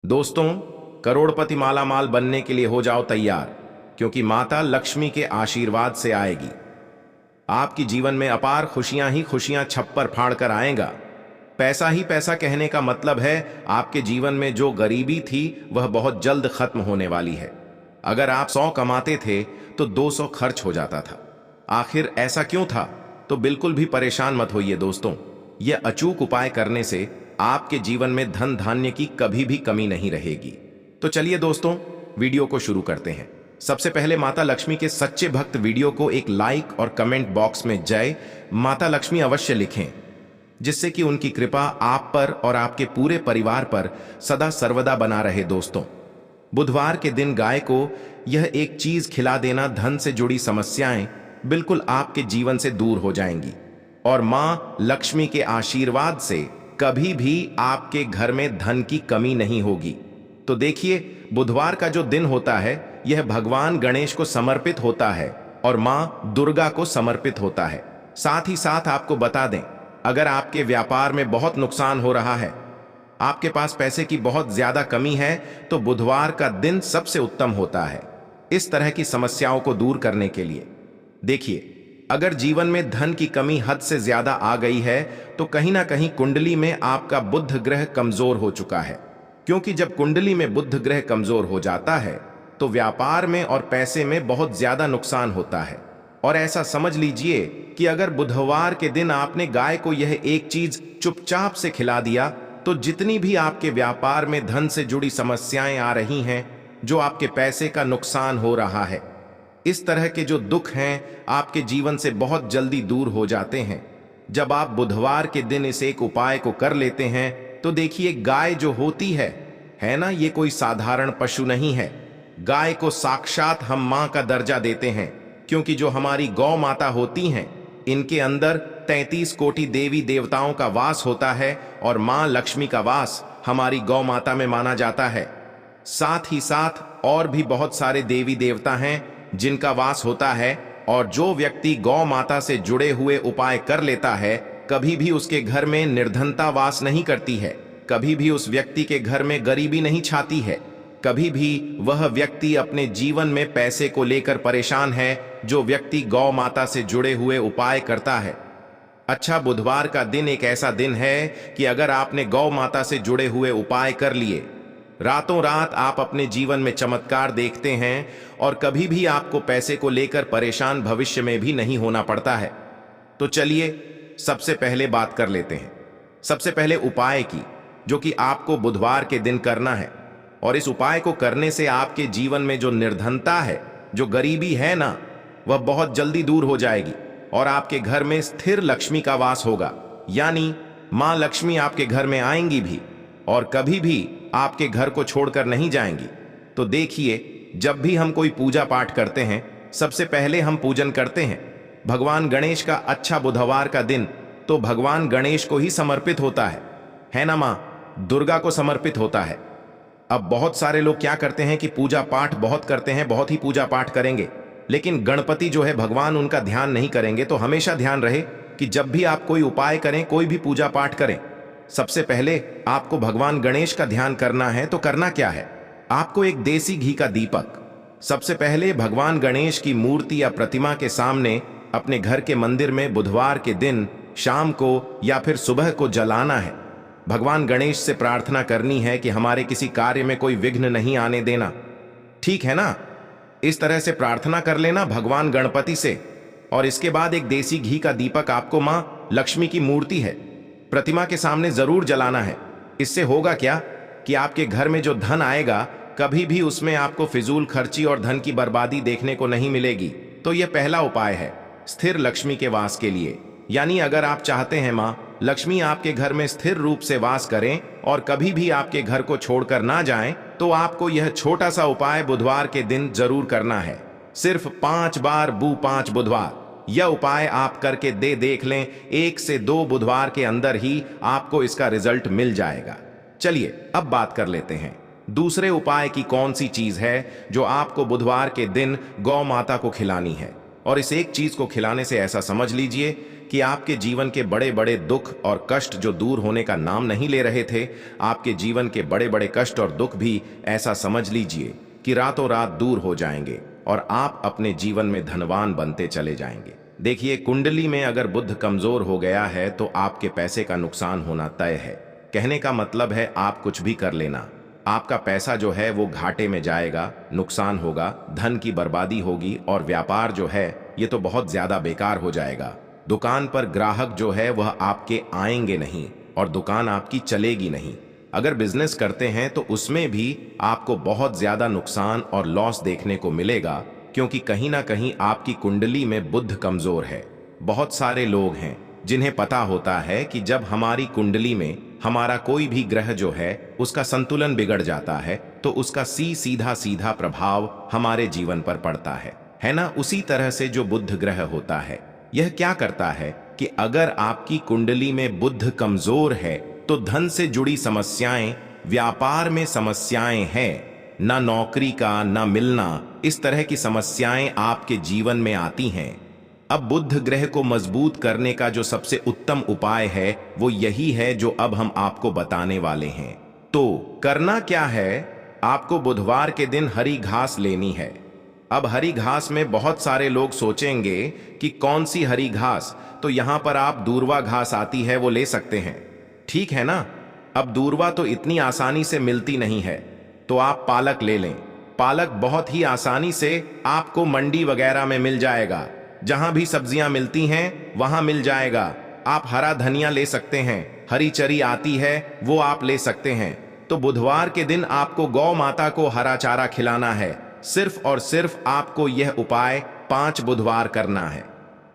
दोस्तों, करोड़पति मालामाल बनने के लिए हो जाओ तैयार, क्योंकि माता लक्ष्मी के आशीर्वाद से आएगी। आपकी जीवन में अपार खुशियां ही खुशियां छप्पर फाड़ कर आएगा। पैसा ही पैसा कहने का मतलब है आपके जीवन में जो गरीबी थी वह बहुत जल्द खत्म होने वाली है। अगर आप 100 कमाते थे तो 200 खर्च हो जाता था। आखिर ऐसा क्यों था? तो बिल्कुल भी परेशान मत होइए दोस्तों, यह अचूक उपाय करने से आपके जीवन में धन धान्य की कभी भी कमी नहीं रहेगी। तो चलिए दोस्तों, वीडियो को शुरू करते हैं। सबसे पहले माता लक्ष्मी के सच्चे भक्त वीडियो को एक लाइक और कमेंट बॉक्स में जय माता लक्ष्मी अवश्य लिखें, जिससे कि उनकी कृपा आप पर और आपके पूरे परिवार पर सदा सर्वदा बना रहे। दोस्तों, बुधवार के दिन गाय को यह एक चीज खिला देना, धन से जुड़ी समस्याएं बिल्कुल आपके जीवन से दूर हो जाएंगी और मां लक्ष्मी के आशीर्वाद से कभी भी आपके घर में धन की कमी नहीं होगी। तो देखिए, बुधवार का जो दिन होता है यह भगवान गणेश को समर्पित होता है और मां दुर्गा को समर्पित होता है। साथ ही साथ आपको बता दें, अगर आपके व्यापार में बहुत नुकसान हो रहा है, आपके पास पैसे की बहुत ज्यादा कमी है, तो बुधवार का दिन सबसे उत्तम होता है इस तरह की समस्याओं को दूर करने के लिए। देखिए, अगर जीवन में धन की कमी हद से ज्यादा आ गई है तो कहीं ना कहीं कुंडली में आपका बुध ग्रह कमजोर हो चुका है, क्योंकि जब कुंडली में बुध ग्रह कमजोर हो जाता है तो व्यापार में और पैसे में बहुत ज्यादा नुकसान होता है। और ऐसा समझ लीजिए कि अगर बुधवार के दिन आपने गाय को यह एक चीज चुपचाप से खिला दिया तो जितनी भी आपके व्यापार में धन से जुड़ी समस्याएं आ रही हैं, जो आपके पैसे का नुकसान हो रहा है, इस तरह के जो दुख हैं आपके जीवन से बहुत जल्दी दूर हो जाते हैं जब आप बुधवार के दिन इस एक उपाय को कर लेते हैं। तो देखिए, गाय जो होती है ना, ये कोई साधारण पशु नहीं है। गाय को साक्षात हम मां का दर्जा देते हैं, क्योंकि जो हमारी गौ माता होती हैं इनके अंदर 33 कोटि देवी देवताओं का वास होता है और मां लक्ष्मी का वास हमारी गौ माता में माना जाता है। साथ ही साथ और भी बहुत सारे देवी देवता हैं जिनका वास होता है, और जो व्यक्ति गौ माता से जुड़े हुए उपाय कर लेता है, कभी भी उसके घर में निर्धनता वास नहीं करती है, कभी भी उस व्यक्ति के घर में गरीबी नहीं छाती है, कभी भी वह व्यक्ति अपने जीवन में पैसे को लेकर परेशान है जो व्यक्ति गौ माता से जुड़े हुए उपाय करता है। अच्छा, बुधवार का दिन एक ऐसा दिन है कि अगर आपने गौ माता से जुड़े हुए उपाय कर लिए, रातों रात आप अपने जीवन में चमत्कार देखते हैं और कभी भी आपको पैसे को लेकर परेशान भविष्य में भी नहीं होना पड़ता है। तो चलिए, सबसे पहले बात कर लेते हैं सबसे पहले उपाय की, जो कि आपको बुधवार के दिन करना है। और इस उपाय को करने से आपके जीवन में जो निर्धनता है, जो गरीबी है ना, वह बहुत जल्दी दूर हो जाएगी और आपके घर में स्थिर लक्ष्मी का वास होगा, यानी मां लक्ष्मी आपके घर में आएंगी भी और कभी भी आपके घर को छोड़कर नहीं जाएंगी। तो देखिए, जब भी हम कोई पूजा पाठ करते हैं, सबसे पहले हम पूजन करते हैं भगवान गणेश का। अच्छा, बुधवार का दिन तो भगवान गणेश को ही समर्पित होता है ना, मां दुर्गा को समर्पित होता है। अब बहुत सारे लोग क्या करते हैं कि पूजा पाठ बहुत करते हैं, बहुत ही पूजा पाठ करेंगे, लेकिन गणपति जो है भगवान, उनका ध्यान नहीं करेंगे। तो हमेशा ध्यान रहे कि जब भी आप कोई उपाय करें, कोई भी पूजा पाठ करें, सबसे पहले आपको भगवान गणेश का ध्यान करना है। तो करना क्या है, आपको एक देसी घी का दीपक सबसे पहले भगवान गणेश की मूर्ति या प्रतिमा के सामने अपने घर के मंदिर में बुधवार के दिन शाम को या फिर सुबह को जलाना है। भगवान गणेश से प्रार्थना करनी है कि हमारे किसी कार्य में कोई विघ्न नहीं आने देना, ठीक है ना। इस तरह से प्रार्थना कर लेना भगवान गणपति से। और इसके बाद एक देसी घी का दीपक आपको मां लक्ष्मी की मूर्ति है, प्रतिमा के सामने जरूर जलाना है। इससे होगा क्या कि आपके घर में जो धन आएगा, कभी भी उसमें आपको फिजूल खर्ची और धन की बर्बादी देखने को नहीं मिलेगी। तो यह पहला उपाय है स्थिर लक्ष्मी के वास के लिए। यानी अगर आप चाहते हैं मां लक्ष्मी आपके घर में स्थिर रूप से वास करें और कभी भी आपके घर को छोड़कर ना जाएं, तो आपको यह छोटा सा उपाय बुधवार के दिन जरूर करना है। सिर्फ 5 बार 5 बुधवार यह उपाय आप करके देख लें, 1 से 2 बुधवार के अंदर ही आपको इसका रिजल्ट मिल जाएगा। चलिए, अब बात कर लेते हैं दूसरे उपाय की। कौन सी चीज है जो आपको बुधवार के दिन गौ माता को खिलानी है। और इस एक चीज को खिलाने से ऐसा समझ लीजिए कि आपके जीवन के बड़े बड़े दुख और कष्ट जो दूर होने का नाम नहीं ले रहे थे, आपके जीवन के बड़े बड़े कष्ट और दुख भी ऐसा समझ लीजिए कि रातों रात दूर हो जाएंगे और आप अपने जीवन में धनवान बनते चले जाएंगे। देखिए, कुंडली में अगर बुध कमजोर हो गया है तो आपके पैसे का नुकसान होना तय है। कहने का मतलब है आप कुछ भी कर लेना, आपका पैसा जो है वो घाटे में जाएगा, नुकसान होगा, धन की बर्बादी होगी और व्यापार जो है ये तो बहुत ज्यादा बेकार हो जाएगा। दुकान पर ग्राहक जो है वह आपके आएंगे नहीं और दुकान आपकी चलेगी नहीं। अगर बिजनेस करते हैं तो उसमें भी आपको बहुत ज्यादा नुकसान और लॉस देखने को मिलेगा, क्योंकि कहीं ना कहीं आपकी कुंडली में बुध कमजोर है। बहुत सारे लोग हैं जिन्हें पता होता है कि जब हमारी कुंडली में हमारा कोई भी ग्रह जो है उसका संतुलन बिगड़ जाता है तो उसका सीधा सीधा प्रभाव हमारे जीवन पर पड़ता है ना। उसी तरह से जो बुध ग्रह होता है यह क्या करता है कि अगर आपकी कुंडली में बुध कमजोर है तो धन से जुड़ी समस्याएं, व्यापार में समस्याएं हैं, ना नौकरी का ना मिलना, इस तरह की समस्याएं आपके जीवन में आती हैं। अब बुध ग्रह को मजबूत करने का जो सबसे उत्तम उपाय है वो यही है जो अब हम आपको बताने वाले हैं। तो करना क्या है, आपको बुधवार के दिन हरी घास लेनी है। अब हरी घास में बहुत सारे लोग सोचेंगे कि कौन सी हरी घास, तो यहां पर आप दूर्वा घास आती है वो ले सकते हैं, ठीक है ना। अब दूर्वा तो इतनी आसानी से मिलती नहीं है, तो आप पालक ले लें। पालक बहुत ही आसानी से आपको मंडी वगैरह में मिल जाएगा, जहां भी सब्जियां मिलती हैं वहां मिल जाएगा। आप हरा धनिया ले सकते हैं, हरी चरी आती है वो आप ले सकते हैं। तो बुधवार के दिन आपको गौ माता को हरा चारा खिलाना है। सिर्फ और सिर्फ आपको यह उपाय 5 बुधवार करना है।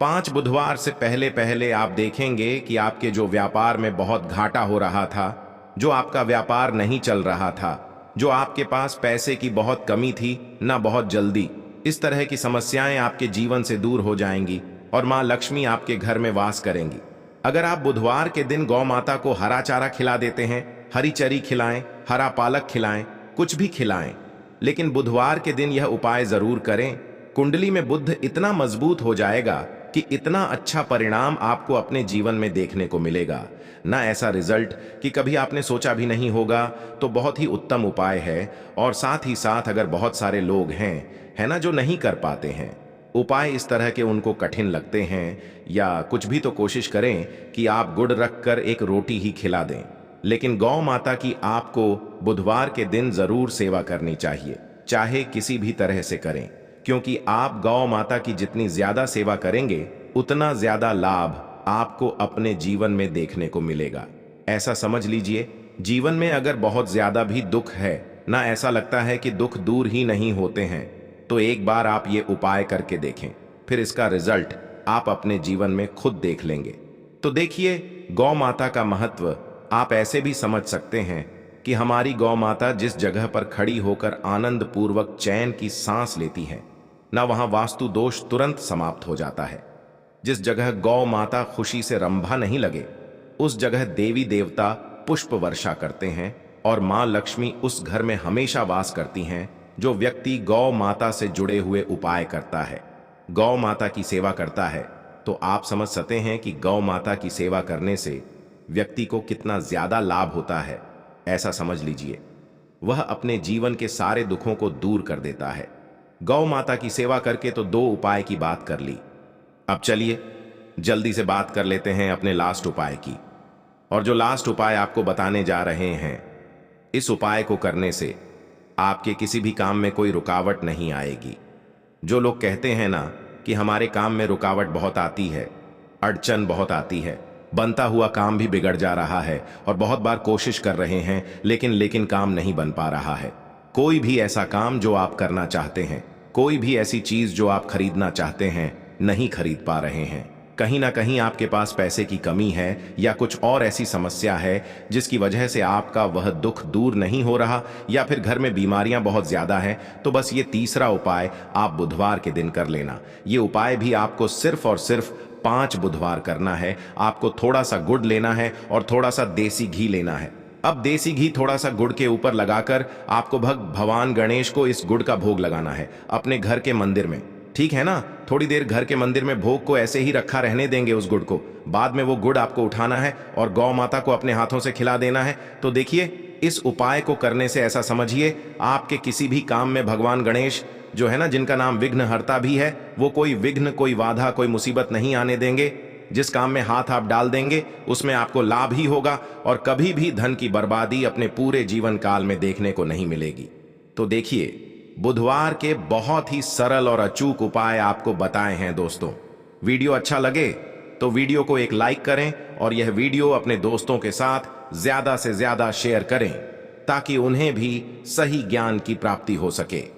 5 बुधवार से पहले पहले आप देखेंगे कि आपके जो व्यापार में बहुत घाटा हो रहा था, जो आपका व्यापार नहीं चल रहा था, जो आपके पास पैसे की बहुत कमी थी ना बहुत जल्दी, इस तरह की समस्याएं आपके जीवन से दूर हो जाएंगी और मां लक्ष्मी आपके घर में वास करेंगी। अगर आप बुधवार के दिन गौ माता को हरा चारा खिला देते हैं, हरी चरी खिलाएं, हरा पालक खिलाएं, कुछ भी खिलाएं, लेकिन बुधवार के दिन यह उपाय जरूर करें। कुंडली में बुध इतना मजबूत हो जाएगा कि इतना अच्छा परिणाम आपको अपने जीवन में देखने को मिलेगा ना, ऐसा रिजल्ट कि कभी आपने सोचा भी नहीं होगा। तो बहुत ही उत्तम उपाय है। और साथ ही साथ अगर बहुत सारे लोग हैं है ना जो नहीं कर पाते हैं उपाय, इस तरह के उनको कठिन लगते हैं, या कुछ भी तो कोशिश करें कि आप गुड़ रखकर एक रोटी ही खिला दें, लेकिन गौ माता की आपको बुधवार के दिन जरूर सेवा करनी चाहिए, चाहे किसी भी तरह से करें, क्योंकि आप गौ माता की जितनी ज्यादा सेवा करेंगे उतना ज्यादा लाभ आपको अपने जीवन में देखने को मिलेगा। ऐसा समझ लीजिए, जीवन में अगर बहुत ज्यादा भी दुख है ना, ऐसा लगता है कि दुख दूर ही नहीं होते हैं, तो एक बार आप ये उपाय करके देखें, फिर इसका रिजल्ट आप अपने जीवन में खुद देख लेंगे। तो देखिए, गौ माता का महत्व आप ऐसे भी समझ सकते हैं कि हमारी गौ माता जिस जगह पर खड़ी होकर आनंद पूर्वक चैन की सांस लेती है ना, वहां वास्तु दोष तुरंत समाप्त हो जाता है। जिस जगह गौ माता खुशी से रंभा नहीं लगे, उस जगह देवी देवता पुष्प वर्षा करते हैं और मां लक्ष्मी उस घर में हमेशा वास करती हैं जो व्यक्ति गौ माता से जुड़े हुए उपाय करता है, गौ माता की सेवा करता है। तो आप समझ सकते हैं कि गौ माता की सेवा करने से व्यक्ति को कितना ज्यादा लाभ होता है। ऐसा समझ लीजिए, वह अपने जीवन के सारे दुखों को दूर कर देता है। गौ माता की सेवा करके तो 2 उपाय की बात कर ली। अब चलिए जल्दी से बात कर लेते हैं अपने लास्ट उपाय की। और जो लास्ट उपाय आपको बताने जा रहे हैं, इस उपाय को करने से आपके किसी भी काम में कोई रुकावट नहीं आएगी। जो लोग कहते हैं ना कि हमारे काम में रुकावट बहुत आती है, अड़चन बहुत आती है, बनता हुआ काम भी बिगड़ जा रहा है और बहुत बार कोशिश कर रहे हैं लेकिन काम नहीं बन पा रहा है। कोई भी ऐसा काम जो आप करना चाहते हैं, कोई भी ऐसी चीज जो आप खरीदना चाहते हैं, नहीं खरीद पा रहे हैं, कहीं ना कहीं आपके पास पैसे की कमी है या कुछ और ऐसी समस्या है जिसकी वजह से आपका वह दुख दूर नहीं हो रहा, या फिर घर में बीमारियां बहुत ज्यादा हैं, तो बस ये तीसरा उपाय आप बुधवार के दिन कर लेना। ये उपाय भी आपको सिर्फ और सिर्फ 5 बुधवार करना है। आपको थोड़ा सा गुड़ लेना है और थोड़ा सा देसी घी लेना है। अब देसी घी थोड़ा सा गुड़ के ऊपर लगाकर आपको भगवान गणेश को इस गुड़ का भोग लगाना है अपने घर के मंदिर में, ठीक है ना। थोड़ी देर घर के मंदिर में भोग को ऐसे ही रखा रहने देंगे उस गुड़ को, बाद में वो गुड़ आपको उठाना है और गौ माता को अपने हाथों से खिला देना है। तो देखिए, इस उपाय को करने से ऐसा समझिए आपके किसी भी काम में भगवान गणेश जो है ना, जिनका नाम विघ्नहर्ता भी है, वो कोई विघ्न, कोई बाधा, कोई मुसीबत नहीं आने देंगे। जिस काम में हाथ आप डाल देंगे उसमें आपको लाभ ही होगा और कभी भी धन की बर्बादी अपने पूरे जीवन काल में देखने को नहीं मिलेगी। तो देखिए, बुधवार के बहुत ही सरल और अचूक उपाय आपको बताए हैं दोस्तों। वीडियो अच्छा लगे तो वीडियो को एक लाइक करें और यह वीडियो अपने दोस्तों के साथ ज्यादा से ज्यादा शेयर करें ताकि उन्हें भी सही ज्ञान की प्राप्ति हो सके।